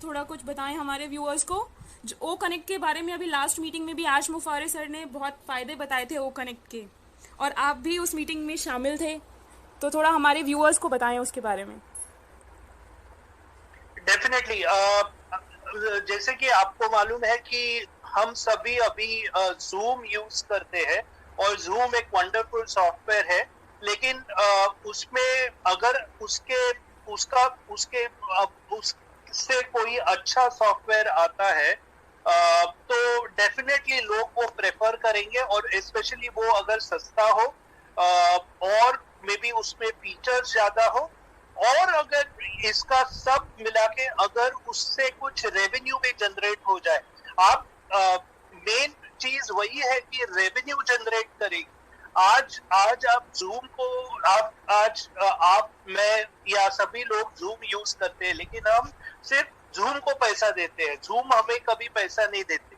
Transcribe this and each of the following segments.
थोड़ा कुछ बताएं हमारे व्यूअर्स को। ओ कनेक्ट के बारे में अभी लास्ट मीटिंग में भी आश मुफारे सर ने बहुत फ़ायदे बताए थे ओ कनेक्ट के, और आप भी उस मीटिंग में शामिल थे, तो थोड़ा हमारे व्यूअर्स को बताएं उसके बारे में। डेफिनेटली। जैसे कि आपको मालूम है कि हम सभी अभी जूम यूज करते हैं, और जूम एक वंडरफुल सॉफ्टवेयर है। लेकिन उसमें अगर उसके उसका उसके उससे कोई अच्छा सॉफ्टवेयर आता है, तो डेफिनेटली लोग वो प्रेफर करेंगे, और स्पेशली वो अगर सस्ता हो, और मे बी उसमें फीचर्स ज्यादा हो, और अगर इसका सब मिला के अगर उससे कुछ रेवेन्यू भी जनरेट हो जाए। आप मेन चीज वही है कि रेवेन्यू जनरेट करेगी। आज आज आप जूम को, आप आज आप मैं या सभी लोग जूम यूज करते हैं, लेकिन हम सिर्फ जूम को पैसा देते हैं, जूम हमें कभी पैसा नहीं देते।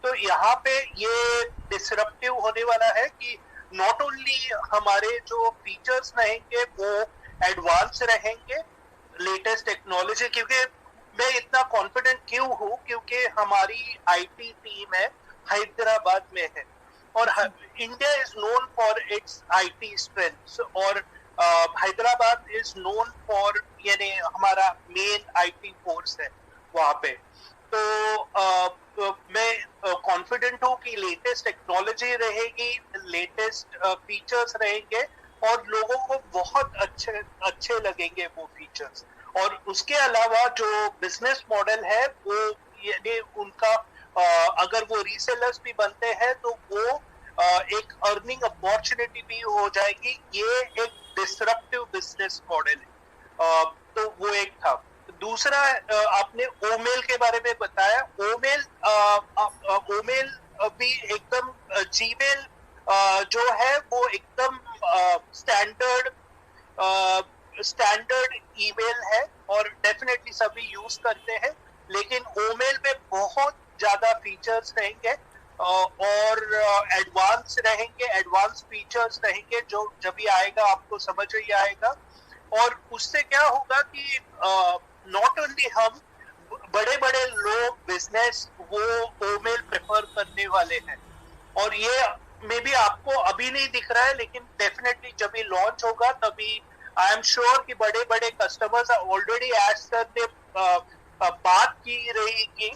तो यहाँ पे ये डिसरप्टिव होने वाला है कि नॉट ओनली हमारे जो फीचर्स रहेंगे वो एडवांस रहेंगे, लेटेस्ट टेक्नोलॉजी। क्योंकि मैं इतना कॉन्फिडेंट क्यों हूँ, क्योंकि हमारी आईटी टीम है हैदराबाद में है, और India is known for its IT strengths, और हैदराबाद इज नोन फॉर, यानी हमारा मेन आईटी फोर्स है वहां पे। तो मैं कॉन्फिडेंट हूँ कि लेटेस्ट टेक्नोलॉजी रहेगी, लेटेस्ट फीचर्स रहेंगे, और लोगों को बहुत अच्छे अच्छे लगेंगे वो फीचर्स। और उसके अलावा जो बिजनेस मॉडल है वो, ये उनका अगर वो रीसेलर्स भी बनते हैं तो वो एक अर्निंग अपॉर्चुनिटी भी हो जाएगी। ये एक डिसरप्टिव बिजनेस मॉडल है। तो वो एक था। दूसरा, आपने ओमेल के बारे में बताया। ओमेल ओमेल भी एकदम, जीमेल जो है वो एकदम स्टैंडर्ड स्टैंडर्ड ईमेल है, और डेफिनेटली सभी यूज करते हैं। लेकिन ओमेल में बहुत ज्यादा फीचर्स रहेंगे, और एडवांस रहेंगे, एडवांस फीचर्स रहेंगे, जो जब भी आएगा आपको समझ ही आएगा। और उससे क्या होगा कि नॉट ओनली हम, बड़े बड़े लोग, बिजनेस, वो ओमेल प्रेफर करने वाले हैं। और ये मे बी आपको अभी नहीं दिख रहा है, लेकिन डेफिनेटली जब ये लॉन्च होगा तभी आई एम श्योर कि बड़े बड़े कस्टमर्स ऑलरेडी एज सर ने बात की रहेगी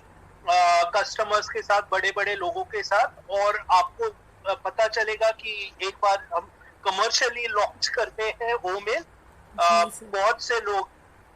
कस्टमर्स के साथ, बड़े बड़े लोगों के साथ, और आपको पता चलेगा कि एक बार हम कमर्शियली लॉन्च करते हैं ओमेल, जी सर। बहुत से लोग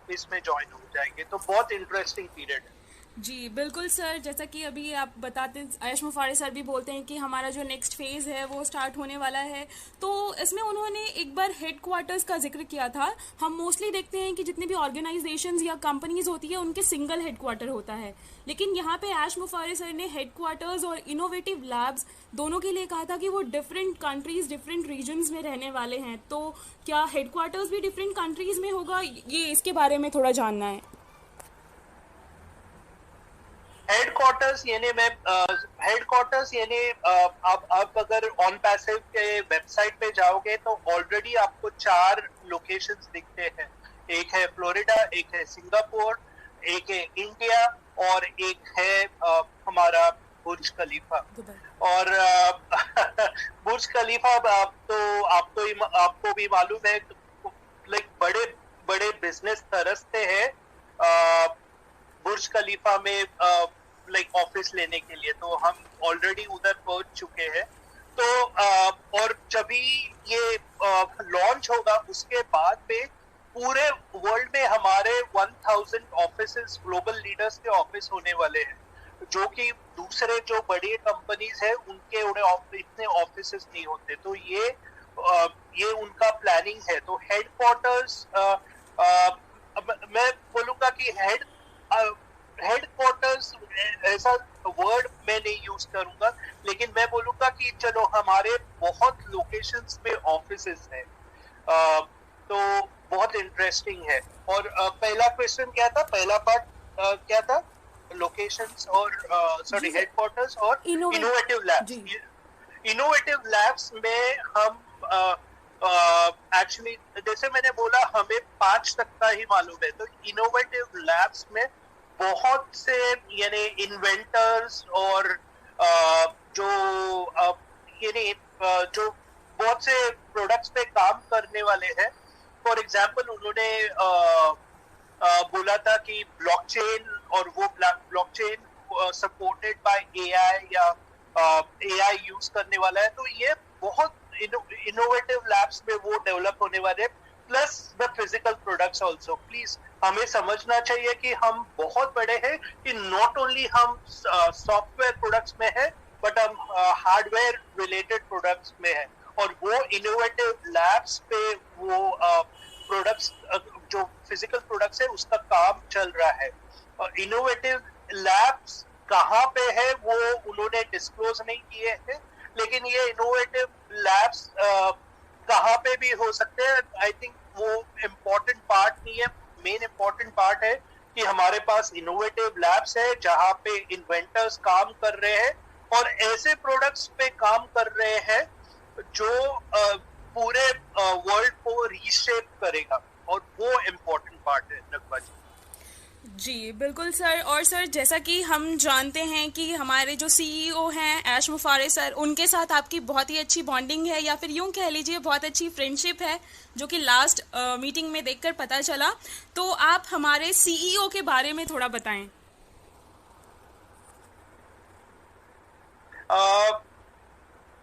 इसमें ज्वाइन हो जाएंगे। तो बहुत इंटरेस्टिंग पीरियड है। जी बिल्कुल सर, जैसा कि अभी आप बताते, आयुष मुफारे सर भी बोलते हैं कि हमारा जो नेक्स्ट फेज़ है वो स्टार्ट होने वाला है, तो इसमें उन्होंने एक बार हेड क्वार्टर्स का जिक्र किया था। हम मोस्टली देखते हैं कि जितने भी ऑर्गेनाइजेशंस या कंपनीज होती है उनके सिंगल हेड क्वार्टर होता है, लेकिन यहाँ पे आयुष मुफारे सर ने हेड क्वार्टर्स और इनोवेटिव लैब्स दोनों के लिए कहा था कि वो डिफरेंट कंट्रीज, डिफरेंट रीजन्स में रहने वाले हैं। तो क्या हेड क्वार्टर्स भी डिफरेंट कंट्रीज में होगा, ये इसके बारे में थोड़ा जानना है। हेडक्वार्टर्स यानी मैं हेडक्वार्टर्स यानी आप अगर ऑन पैसिव के वेबसाइट पे जाओगे तो ऑलरेडी आपको 4 लोकेशंस दिखते हैं। एक है फ्लोरिडा, एक है सिंगापुर, एक है इंडिया, और एक है हमारा बुर्ज खलीफा। और बुर्ज खलीफा तो आपको भी मालूम है, लाइक बड़े बड़े बिजनेस तरसते हैं बुर्ज खलीफा में लाइक ऑफिस लेने के लिए। तो हम ऑलरेडी उधर पहुंच चुके हैं। तो और जब भी ये लॉन्च होगा उसके बाद में पूरे वर्ल्ड में हमारे 1000 ऑफिसेस, ग्लोबल लीडर्स के ऑफिस होने वाले हैं, जो कि दूसरे जो बड़ी कंपनीज है उनके उन्हें इतने ऑफिसेस नहीं होते। तो ये उनका प्लानिंग है। तो हेडक्वार्टर्स, मैं बोलूंगा कि हेडक्वार्टर्स ऐसा वर्ड मैं नहीं यूज करूंगा, लेकिन मैं बोलूंगा कि चलो हमारे बहुत लोकेशंस में ऑफिसेस हैं। तो बहुत इंटरेस्टिंग है। और पहला क्वेश्चन क्या था, पहला पार्ट क्या था? लोकेशंस और जी सॉरी, सर, हेडक्वार्टर्स और इनोवेटिव लैब्स। जी इनोवेटिव लैब्स में हम एक्चुअली जैसे मैंने बोला हमें 5 तक का ही मालूम है। तो इनोवेटिव लैब्स में बहुत से यानी इन्वेंटर्स और जो यानी जो बहुत से प्रोडक्ट्स पे काम करने वाले हैं। फॉर एग्जांपल उन्होंने बोला था कि ब्लॉकचेन, और वो ब्लॉकचेन सपोर्टेड बाय एआई या एआई यूज करने वाला है। तो ये बहुत इनोवेटिव लैब्स में वो डेवलप होने वाले हैं, plus the physical products also. Please हमें समझना चाहिए कि हम बहुत बड़े हैं, कि नॉट ओनली हम सॉफ्टवेयर प्रोडक्ट्स में है, बट हम हार्डवेयर रिलेटेड प्रोडक्ट्स में है। और वो इनोवेटिव लैब्स पे वो प्रोडक्ट्स जो फिजिकल प्रोडक्ट्स है उसका काम चल रहा है। इनोवेटिव लैब्स कहाँ पे है वो उन्होंने डिस्क्लोज नहीं किए हैं, लेकिन ये इनोवेटिव लैब्स कहाँ पे भी हो सकते हैं। आई थिंक वो इम्पोर्टेंट पार्ट नहीं है, मेन इम्पोर्टेंट पार्ट है कि हमारे पास इनोवेटिव लैब्स है जहाँ पे इन्वेंटर्स काम कर रहे हैं और ऐसे प्रोडक्ट्स पे काम कर रहे हैं जो पूरे वर्ल्ड को रीशेप करेगा, और वो इम्पोर्टेंट पार्ट है नकवा जी। जी बिल्कुल सर। और सर जैसा कि हम जानते हैं कि हमारे जो सीईओ हैं ऐश मुफारे सर, उनके साथ आपकी बहुत ही अच्छी बॉन्डिंग है, या फिर यूं कह लीजिए बहुत अच्छी फ्रेंडशिप है, जो कि लास्ट मीटिंग में देखकर पता चला। तो आप हमारे सीईओ के बारे में थोड़ा बताएं।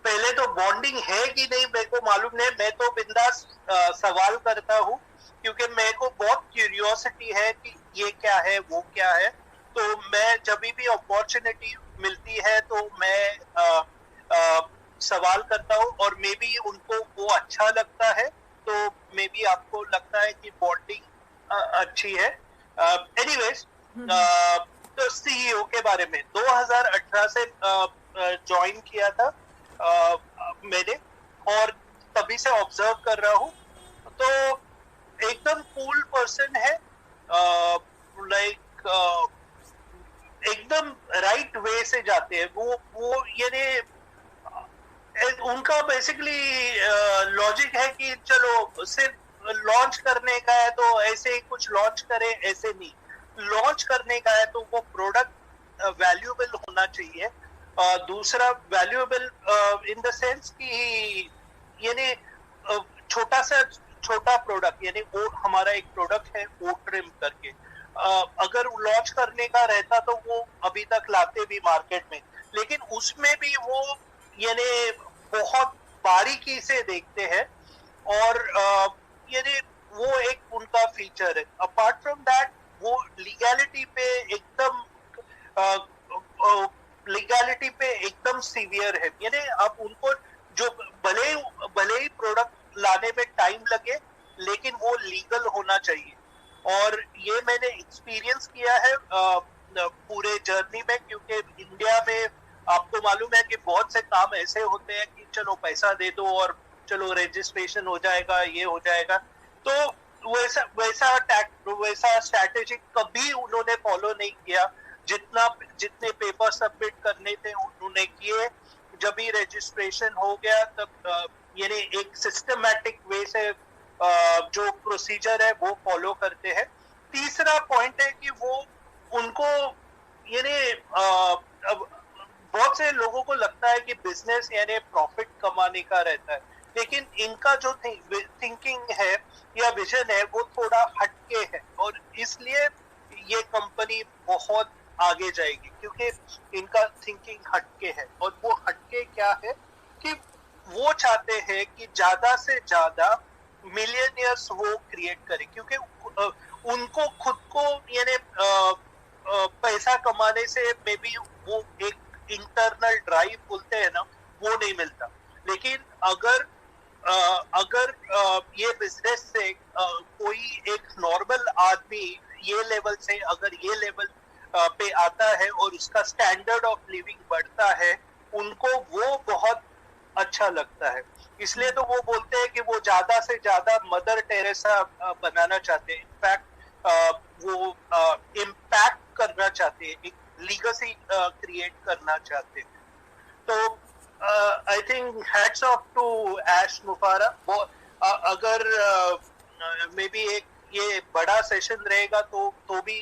पहले तो बॉन्डिंग है कि नहीं मेरे को मालूम नहीं, मैं तो बिंदास सवाल करता हूँ, क्योंकि मेरे को बहुत क्यूरियोसिटी है कि ये क्या है वो क्या है। तो मैं जब भी अपॉर्चुनिटी मिलती है तो मैं सवाल करता हूँ, और मे बी उनको वो अच्छा लगता है, तो मे बी आपको लगता है कि बॉन्डिंग अच्छी है। एनीवेज, तो सीईओ के बारे में 2018 से ज्वाइन किया था मैंने, और तभी से ऑब्जर्व कर रहा हूँ। तो एकदम कूल पर्सन है, लाइक एकदम राइट वे से जाते हैं वो यानी उनका बेसिकली लॉजिक है कि चलो सिर्फ लॉन्च करने का है तो ऐसे ही कुछ लॉन्च करें, ऐसे नहीं। लॉन्च करने का है तो वो प्रोडक्ट वैल्यूएबल होना चाहिए। दूसरा वैल्यूएबल इन द सेंस कि यानी छोटा प्रोडक्ट, यानी वो हमारा एक प्रोडक्ट है ओ ट्रिम करके, अगर लॉन्च करने का रहता तो वो अभी तक लाते भी मार्केट में, लेकिन उसमें भी वो यानी बहुत बारीकी से देखते हैं, और यानी वो एक उनका फीचर है। अपार्ट फ्रॉम दैट वो लीगैलिटी पे एकदम सीवियर है। यानी आप उनको जो भले ही प्रोडक्ट लाने में टाइम लगे, लेकिन वो लीगल होना चाहिए। और ये मैंने एक्सपीरियंस किया है पूरे जर्नी में, क्योंकि इंडिया में आपको मालूम है कि बहुत से काम ऐसे होते हैं कि चलो पैसा दे दो और चलो रजिस्ट्रेशन हो जाएगा, ये हो जाएगा। तो वैसा स्ट्रैटेजी कभी उन्होंने फॉलो नहीं किया। जितने पेपर सबमिट करने थे उन्होंने किए। जब भी रजिस्ट्रेशन हो गया तब यानी एक सिस्टमैटिक वे से जो प्रोसीजर है वो फॉलो करते हैं। तीसरा पॉइंट है कि वो उनको यानी अब बहुत से लोगों को लगता है कि बिजनेस यानी प्रॉफिट कमाने का रहता है, लेकिन इनका जो थिंकिंग है या विजन है वो थोड़ा हटके है, और इसलिए ये कंपनी बहुत आगे जाएगी, क्योंकि इनका थिंकिंग हटके है। और वो हटके क्या है कि वो चाहते हैं कि ज्यादा से ज्यादा मिलियनियर्स वो क्रिएट करें, क्योंकि उनको खुद को यानी पैसा कमाने से मे बी वो एक इंटरनल ड्राइव बोलते हैं ना, वो नहीं मिलता। लेकिन अगर ये बिजनेस से कोई एक नॉर्मल आदमी ये लेवल से अगर ये लेवल पे आता है और उसका स्टैंडर्ड ऑफ लिविंग बढ़ता है, उनको वो बहुत अच्छा लगता है। इसलिए तो वो बोलते हैं कि वो ज्यादा से ज्यादा मदर टेरेसा बनाना चाहते हैं। इनफैक्ट वो इम्पैक्ट करना चाहते हैं, एक लीगेसी क्रिएट करना चाहते हैं। तो I think hats off to ऐश मुफारा। अगर मे बी एक ये बड़ा सेशन रहेगा तो भी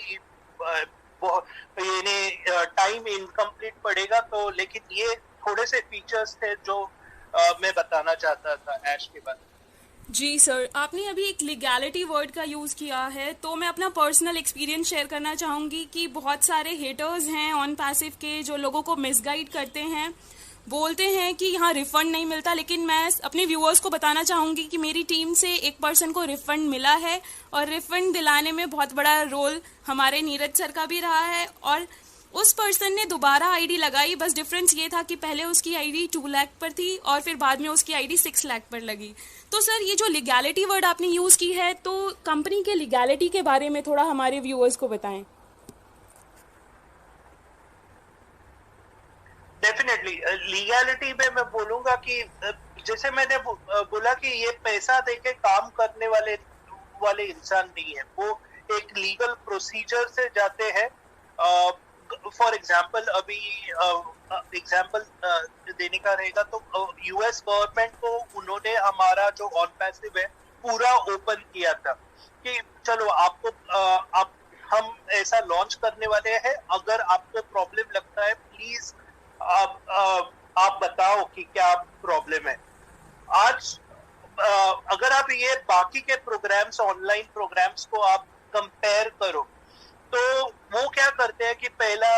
ये टाइम इनकम्प्लीट पड़ेगा, तो लेकिन ये थोड़े से फीचर्स थे जो मैं बताना चाहता था ऐश के बारे में। जी सर, आपने अभी एक लीगैलिटी वर्ड का यूज़ किया है, तो मैं अपना पर्सनल एक्सपीरियंस शेयर करना चाहूँगी कि बहुत सारे हेटर्स हैं ऑन पैसिव के जो लोगों को मिसगाइड करते हैं, बोलते हैं कि यहाँ रिफंड नहीं मिलता, लेकिन मैं अपने व्यूअर्स को बताना चाहूँगी कि मेरी टीम से एक पर्सन को रिफंड मिला है और रिफंड दिलाने में बहुत बड़ा रोल हमारे नीरज सर का भी रहा है। और उस पर्सन ने दोबारा आईडी लगाई, बस डिफरेंस ये था कि पहले उसकी आईडी 2 लाख पर थी और फिर बाद में उसकी आईडी 6 लाख पर लगी। तो सर, ये जो लीगैलिटी वर्ड आपने यूज़ की है, तो कंपनी के लीगैलिटी के बारे में थोड़ा हमारे व्यूअर्स को बताएं। डेफिनेटली लीगैलिटी में मैं बोलूंगा कि जैसे मैंने बोला कि ये पैसा देके काम करने वाले इंसान नहीं है, वो एक लीगल प्रोसीजर से जाते हैं। फॉर एग्जाम्पल, अभी एग्जाम्पल देने का रहेगा तो यूएस गवर्नमेंट को उन्होंने हमारा जो ऑन पैसिव है पूरा ओपन किया था कि चलो आप हम ऐसा लॉन्च करने वाले हैं, अगर आपको प्रॉब्लम लगता है प्लीज आप बताओ कि क्या प्रॉब्लम है। आज अगर आप ये बाकी के प्रोग्राम्स, ऑनलाइन प्रोग्राम्स को आप कंपेयर करो, तो वो क्या करते हैं कि पहला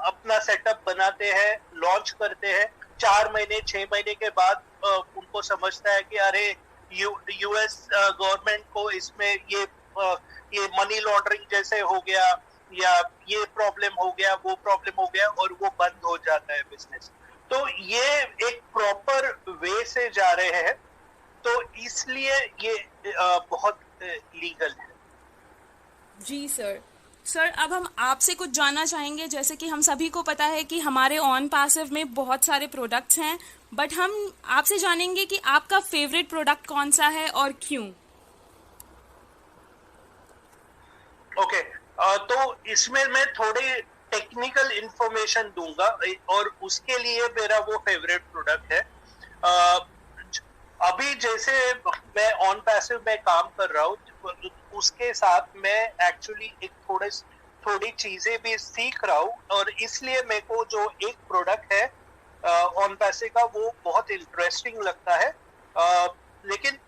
अपना सेटअप बनाते हैं, लॉन्च करते हैं, 4 महीने 6 महीने के बाद उनको समझता है कि अरे यूएस गवर्नमेंट को इसमें ये मनी लॉन्ड्रिंग जैसे हो गया, या ये प्रॉब्लम हो गया, वो प्रॉब्लम हो गया, और वो बंद हो जाता है बिजनेस। तो ये एक प्रॉपर वे से जा रहे हैं, तो इसलिए ये बहुत लीगल है। जी सर। सर, अब हम आपसे कुछ जानना चाहेंगे। जैसे कि हम सभी को पता है कि हमारे ऑन पैसिव में बहुत सारे प्रोडक्ट्स हैं, बट हम आपसे जानेंगे कि आपका फेवरेट प्रोडक्ट कौन सा है और क्यों। ओके, तो इसमें मैं थोड़ी टेक्निकल इंफॉर्मेशन दूंगा, और उसके लिए मेरा वो फेवरेट प्रोडक्ट है। अभी जैसे मैं ऑन पैसिव में काम कर रहा हूँ, उसके साथ मैं एक्चुअली एक थोड़ी चीजें भी सीख रहा हूँ, और इसलिए मेरे को जो एक प्रोडक्ट है ऑन पैसिव का वो बहुत इंटरेस्टिंग लगता है। लेकिन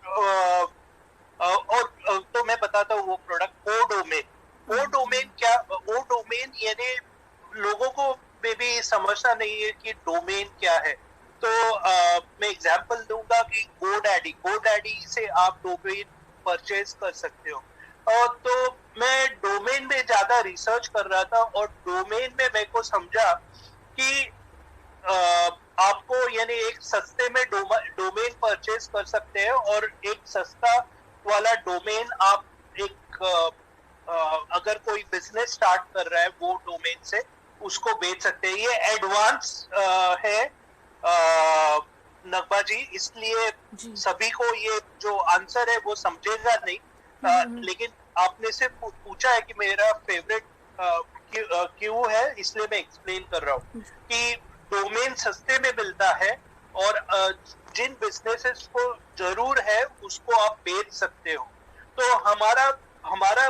तो मैं बताता हूँ वो प्रोडक्ट ओ डोमेन यानी लोगों को मे भी समझना नहीं है कि डोमेन क्या है। तो मैं एग्जांपल दूंगा कि गोडैडी से आप डोमेन परचेज कर सकते हो। तो मैं डोमेन में ज्यादा रिसर्च कर रहा था, और डोमेन में मेरे को समझा कि आपको यानी एक सस्ते में डोमेन परचेज कर सकते हैं, और एक सस्ता वाला डोमेन आप एक अगर कोई बिजनेस स्टार्ट कर रहा है वो डोमेन से उसको बेच सकते हैं। ये एडवांस है नगमा जी, इसलिए सभी को ये जो आंसर है वो समझेगा नहीं। लेकिन आपने से पूछा है कि मेरा फेवरेट क्यों है, इसलिए मैं एक्सप्लेन कर रहा हूँ कि डोमेन सस्ते में मिलता है, और जिन बिजनेसेस को जरूर है उसको आप बेच सकते हो। तो हमारा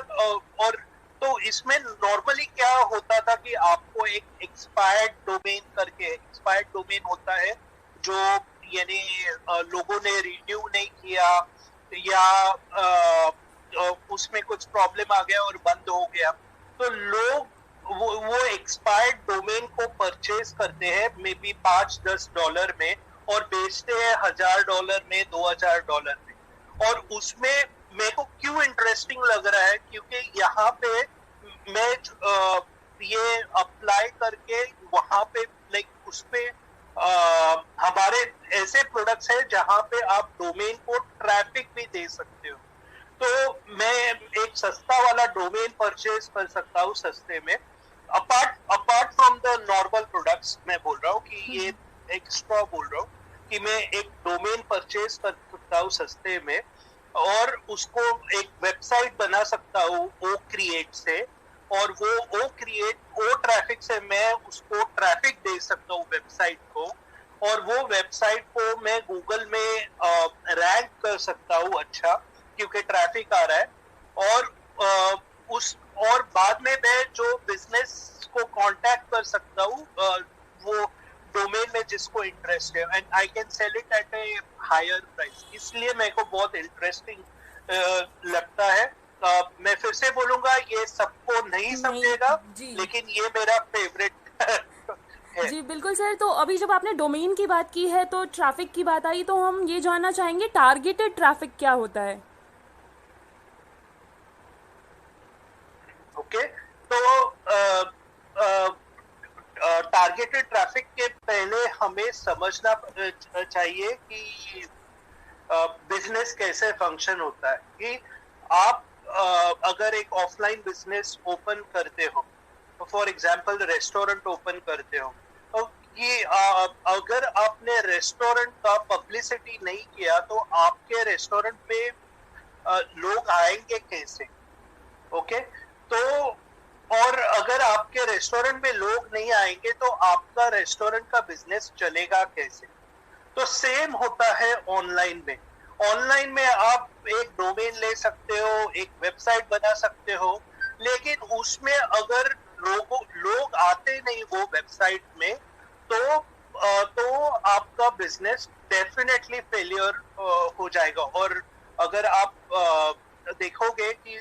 और तो इसमें नॉर्मली क्या होता था कि आपको एक एक्सपायर्ड डोमेन होता है जो यानी लोगों ने रिन्यू नहीं किया, या उसमें कुछ प्रॉब्लम आ गया और बंद हो गया, तो लोग वो एक्सपायर्ड डोमेन को परचेज करते हैं मे बी $5-10 में, और बेचते हैं $1000 में, $2000 में। और उसमें मेरे को क्यों इंटरेस्टिंग लग रहा है, क्योंकि यहाँ पे मैं ये अप्लाई करके वहां पे लाइक उस पे हमारे ऐसे प्रोडक्ट्स है जहाँ पे आप डोमेन को ट्रैफिक भी दे सकते हो। तो मैं एक सस्ता वाला डोमेन परचेज कर सकता हूँ सस्ते में, apart from the normal products. मैं बोल रहा हूँ कि ये एक्स्ट्रा बोल रहा हूँ कि मैं एक डोमेन परचेज कर सकता हूँ सस्ते में, और उसको एक वेबसाइट बना सकता हूँ ओ क्रिएट से, और वो ट्रैफिक से मैं उसको ट्रैफिक दे सकता हूँ वेबसाइट को, और वो वेबसाइट को मैं गूगल में रैंक कर सकता हूँ अच्छा, क्योंकि ट्रैफिक आ रहा है। और और बाद में मैं जो बिजनेस को कांटेक्ट कर सकता हूँ वो डोमेन में जिसको इंटरेस्ट है, and I can sell it at a higher price. इसलिए मेरे को बहुत इंटरेस्टिंग लगता है। मैं फिर से बोलूंगा, ये सबको नहीं समझेगा, लेकिन ये मेरा फेवरेट है। जी बिल्कुल सर। तो अभी जब आपने डोमेन की बात की है तो ट्रैफिक की बात आई, तो हम ये जानना चाहेंगे टारगेटेड ट्रैफिक क्या होता है। ओके, तो टारगेटेड ट्रैफिक के पहले हमें समझना चाहिए कि बिजनेस कैसे फंक्शन होता है। कि आप अगर एक ऑफलाइन बिजनेस ओपन करते हो, फॉर एग्जांपल रेस्टोरेंट ओपन करते हो, तो ये अगर आपने रेस्टोरेंट का पब्लिसिटी नहीं किया तो आपके रेस्टोरेंट में लोग आएंगे कैसे? ओके, तो और अगर आपके रेस्टोरेंट में लोग नहीं आएंगे तो आपका रेस्टोरेंट का बिजनेस चलेगा कैसे? तो सेम होता है ऑनलाइन में। ऑनलाइन में आप एक डोमेन ले सकते हो, एक वेबसाइट बना सकते हो, लेकिन उसमें अगर लोग आते नहीं वो वेबसाइट में, तो आपका बिजनेस डेफिनेटली फेलियर हो जाएगा। और अगर आप देखोगे कि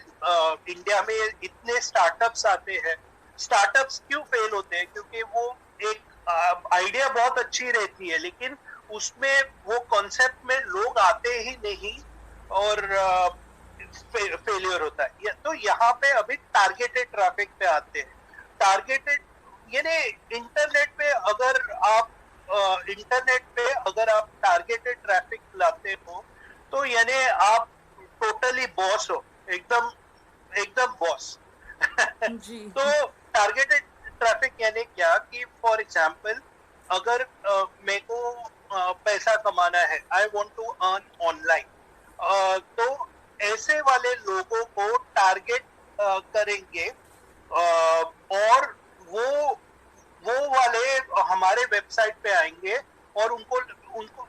इंडिया में इतने स्टार्टअप्स आते हैं, स्टार्टअप्स क्यों फेल होते हैं? क्योंकि वो एक आइडिया बहुत अच्छी रहती है, लेकिन उसमें वो कॉन्सेप्ट में लोग आते ही नहीं और फेलियर होता है। तो यहाँ पे अभी टारगेटेड ट्रैफिक पे आते हैं। टारगेटेड यानी इंटरनेट पे अगर आप टारगेटेड ट्रैफिक लाते हो तो यानी आप टोटली बॉस हो, एकदम बॉस। तो टारगेटेड ट्रैफिक यानी क्या कि फॉर एग्जांपल अगर मेरे को पैसा कमाना है, I want to earn online, तो ऐसे वाले लोगों को टारगेट करेंगे और वो वाले हमारे वेबसाइट पे आएंगे और उनको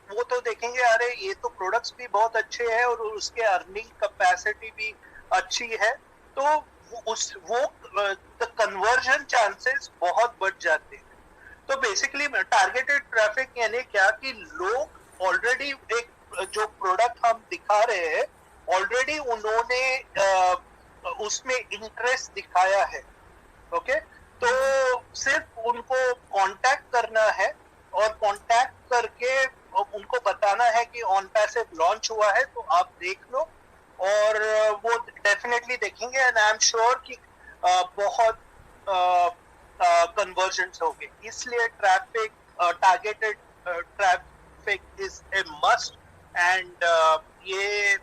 वो तो देखेंगे, अरे ये तो प्रोडक्ट्स भी बहुत अच्छे हैं और उसके अर्निंग कैपेसिटी भी अच्छी है, तो वो कन्वर्जन चांसेस बहुत बढ़ जाते हैं। तो बेसिकली टारगेटेड ट्रैफिक यानी क्या कि लोग ऑलरेडी एक जो प्रोडक्ट हम दिखा रहे हैं, ऑलरेडी उन्होंने उसमें इंटरेस्ट दिखाया है। ओके, तो सिर्फ उनको कांटेक्ट करना है और कांटेक्ट करके उनको बताना है कि ऑन पैसिव लॉन्च हुआ है, तो आप देख लो, और वो डेफिनेटली देखेंगे एंड आई एम श्योर कि बहुत कन्वर्जन्स होंगे। इसलिए traffic, targeted traffic is a must, and ये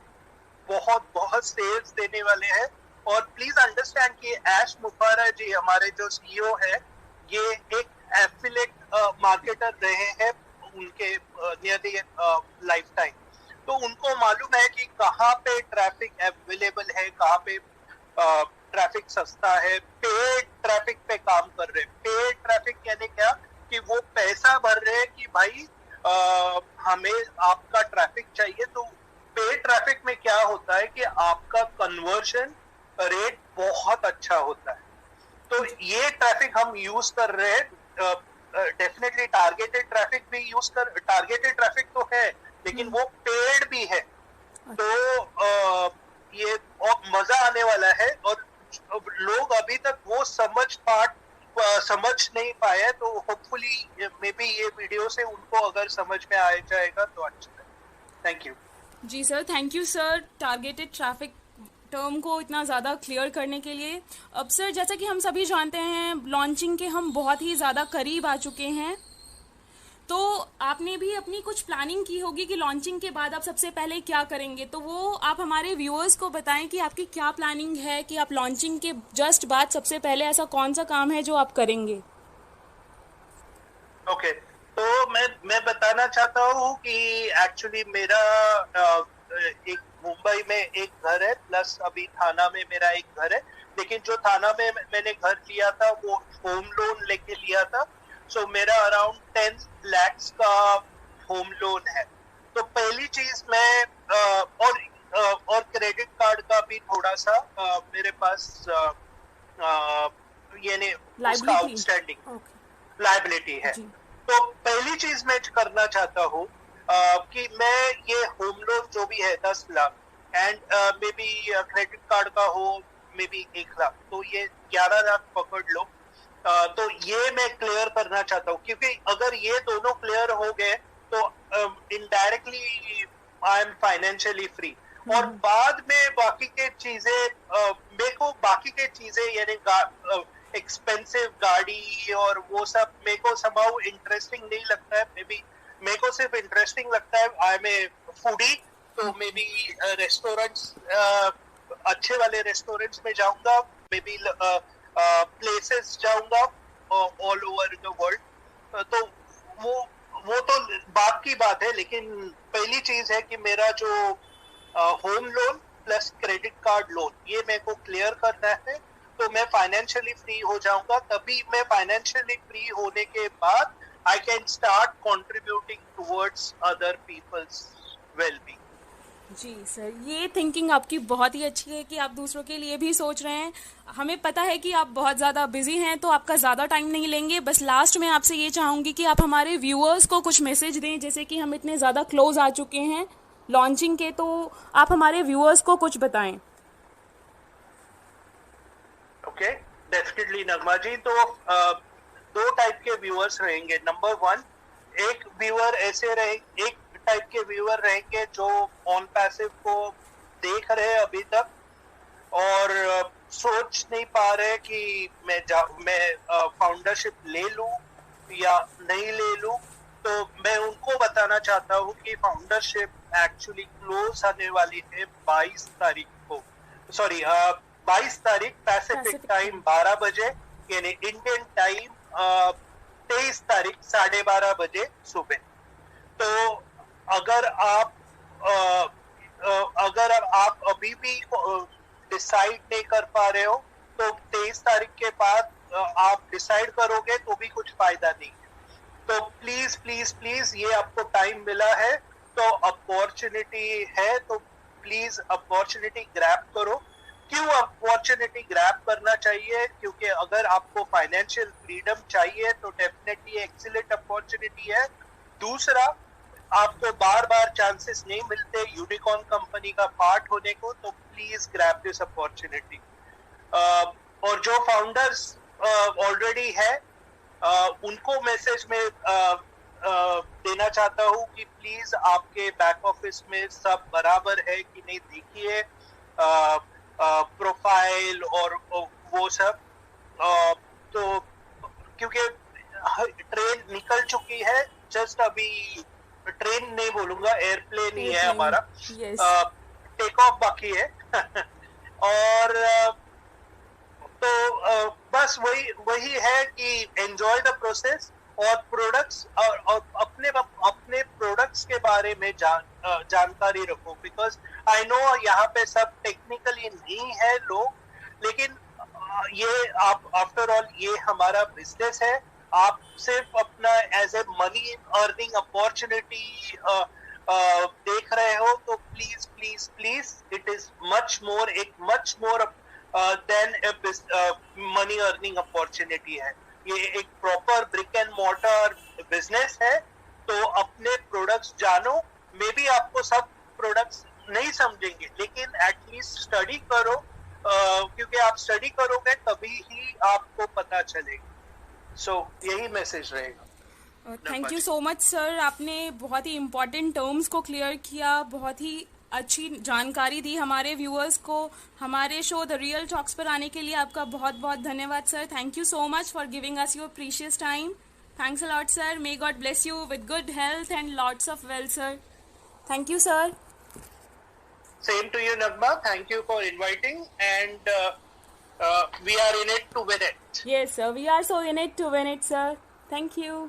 बहुत सेल्स देने वाले हैं। और प्लीज अंडरस्टैंड कि ऐश मुफारा जी हमारे जो सीईओ है, ये एक एफिलिएट मार्केटर रहे हैं उनके नियरली लाइफ टाइम, तो उनको मालूम है कि कहाँ पे ट्रैफिक अवेलेबल है, कहाँ पे ट्रैफिक सस्ता है। पेड ट्रैफिक पे काम कर रहे हैं। पेड ट्रैफिक यानी क्या कि वो पैसा भर रहे हैं कि भाई हमें आपका ट्रैफिक चाहिए। तो पेड ट्रैफिक में क्या होता है कि आपका कन्वर्जन रेट बहुत अच्छा होता है। तो ये ट्रैफिक हम यूज कर रहे हैं। डेफिनेटली टारगेटेड ट्रैफिक भी टारगेटेड ट्रैफिक तो है, लेकिन वो पेड भी है। तो ये मजा आने वाला है, और लोग अभी तक वो समझ नहीं पाए, तो होपफुली मे बी ये वीडियो से उनको अगर समझ में आ जाएगा तो अच्छा है। थैंक यू जी sir, thank you sir targeted traffic term को इतना ज़्यादा क्लियर करने के लिए। अब सर, जैसा कि हम सभी जानते हैं, लॉन्चिंग के हम बहुत ही ज़्यादा करीब आ चुके हैं, तो आपने भी अपनी कुछ प्लानिंग की होगी कि लॉन्चिंग के बाद आप सबसे पहले क्या करेंगे, तो वो आप हमारे व्यूअर्स को बताएं कि आपकी क्या प्लानिंग है, कि आप लॉन्चिंग के जस्ट बाद सबसे पहले ऐसा कौन सा काम है जो आप करेंगे। ओके, तो मैं बताना चाहता हूँ कि एक्चुअली मेरा एक मुंबई में एक घर है, प्लस अभी थाना में मेरा एक घर है। लेकिन जो थाना में मैंने घर लिया था वो होम लोन लेके लिया था। सो मेरा अराउंड 10 lakhs का होम लोन है। तो पहली चीज मैं और क्रेडिट कार्ड का भी थोड़ा सा मेरे पास यानी उसका आउटस्टैंडिंग ओके लायबिलिटी है। जी तो पहली चीज मैं करना चाहता हूँ कि मैं ये होम लोन जो भी है 10 lakh and may be credit card का हो मे बी 1 लाख, तो ये 11 लाख पकड़ लो। तो ये मैं क्लियर करना चाहता हूँ, क्योंकि अगर ये दोनों क्लियर हो गए तो indirectly I am financially free. और बाद में बाकी के चीजें मेरे को बाकी के चीजें यानी एक्सपेंसिव गाड़ी और वो सब मेरे को समाउ इंटरेस्टिंग नहीं लगता है। मे बी मेरे को सिर्फ इंटरेस्टिंग लगता है, आई एम ए फूडी, तो मे बी रेस्टोरेंट्स, अच्छे वाले रेस्टोरेंट्स में जाऊंगा, मे बी प्लेसेस जाऊंगा ऑल ओवर द वर्ल्ड। तो वो तो बात की बात है, लेकिन पहली चीज है कि मेरा जो home loan plus credit card loan ये मेरे को क्लियर करना है, तो मैं फाइनेंशियली फ्री हो जाऊंगा। तभी मैं फाइनेंशियली फ्री होने के बाद I can start contributing towards other people's wellbeing. जी सर, ये थिंकिंग आपकी बहुत ही अच्छी है कि आप दूसरों के लिए भी सोच रहे हैं। हमें पता है कि आप बहुत ज़्यादा बिजी हैं, तो आपका ज़्यादा टाइम नहीं लेंगे। बस लास्ट में आपसे ये चाहूँगी कि आप हमारे व्यूअर्स को कुछ मैसेज दें, जैसे कि हम इतने ज़्यादा क्लोज आ चुके हैं लॉन्चिंग के, तो आप हमारे व्यूअर्स को कुछ बताएं। ओके, डेफिनेटली नगमा जी। तो दो टाइप के व्यूअर्स रहेंगे। नंबर 1, एक व्यूअर ऐसे रहे, एक टाइप के व्यूअर रहेंगे जो ऑन पैसिव को देख रहे हैं अभी तक और सोच नहीं पा रहे कि मैं फाउंडरशिप ले लूं या नहीं ले लूं। तो मैं उनको बताना चाहता हूं कि फाउंडरशिप एक्चुअली क्लोज आने वाली है 22 तारीख को, सॉरी 22 तारीख पैसिफिक टाइम 12 बजे, यानी इंडियन टाइम 23 तारीख 12:30 बजे सुबह। तो अगर आप अभी भी डिसाइड नहीं कर पा रहे हो, तो 23 तारीख के बाद आप डिसाइड करोगे तो भी कुछ फायदा नहीं है। तो प्लीज प्लीज प्लीज ये आपको टाइम मिला है, तो अपॉर्चुनिटी है, तो प्लीज अपॉर्चुनिटी ग्रैब करो। क्यों अपॉर्चुनिटी ग्रैब करना चाहिए? क्योंकि अगर आपको फाइनेंशियल फ्रीडम चाहिए तो डेफिनेटली एक्सीलेंट अपॉर्चुनिटी है। दूसरा, आपको बार बार चांसेस नहीं मिलते यूनिकॉर्न कंपनी का पार्ट होने को, तो प्लीज ग्रैब दिस अपॉर्चुनिटी। और जो फाउंडर्स ऑलरेडी है उनको मैसेज में देना चाहता हूँ कि प्लीज आपके बैक ऑफिस में सब बराबर है कि नहीं देखिए, प्रोफाइल और वो सब। तो क्योंकि ट्रेन निकल चुकी है, जस्ट अभी ट्रेन नहीं बोलूंगा, एयरप्लेन ही है हमारा, टेक ऑफ बाकी है। और तो बस वही है कि एंजॉय द प्रोसेस और प्रोडक्ट्स और अपने प्रोडक्ट्स के बारे में जानकारी रखो। बिकॉज आई नो यहाँ पे सब टेक्निकली नहीं है लोग, लेकिन ये आप आफ्टर ऑल ये हमारा बिजनेस है। आप सिर्फ अपना as a money earning opportunity देख रहे हो, तो please please please it is much more than money earning opportunity है। ये एक proper brick and mortar business है। तो अपने प्रोडक्ट्स जानो। मे बी आपको सब प्रोडक्ट्स नहीं समझेंगे, लेकिन एटलीस्ट स्टडी करो, क्योंकि आप स्टडी करोगे तभी ही आपको पता चलेगा। सो यही मैसेज रहेगा। Thank you so much sir, आपने बहुत ही इम्पोर्टेंट टर्म्स को क्लियर किया, बहुत ही अच्छी जानकारी दी हमारे व्यूअर्स को। हमारे शो द रियल टॉक्स पर आने के लिए आपका बहुत बहुत धन्यवाद sir. Thank you so much for giving us your precious time. Thanks a lot sir. May God bless you with good health and lots of wealth, sir. Thank you, sir. Same to you, Nagma. Thank you for inviting, and we are in it to win it. Yes, sir. We are so in it to win it, sir. Thank you.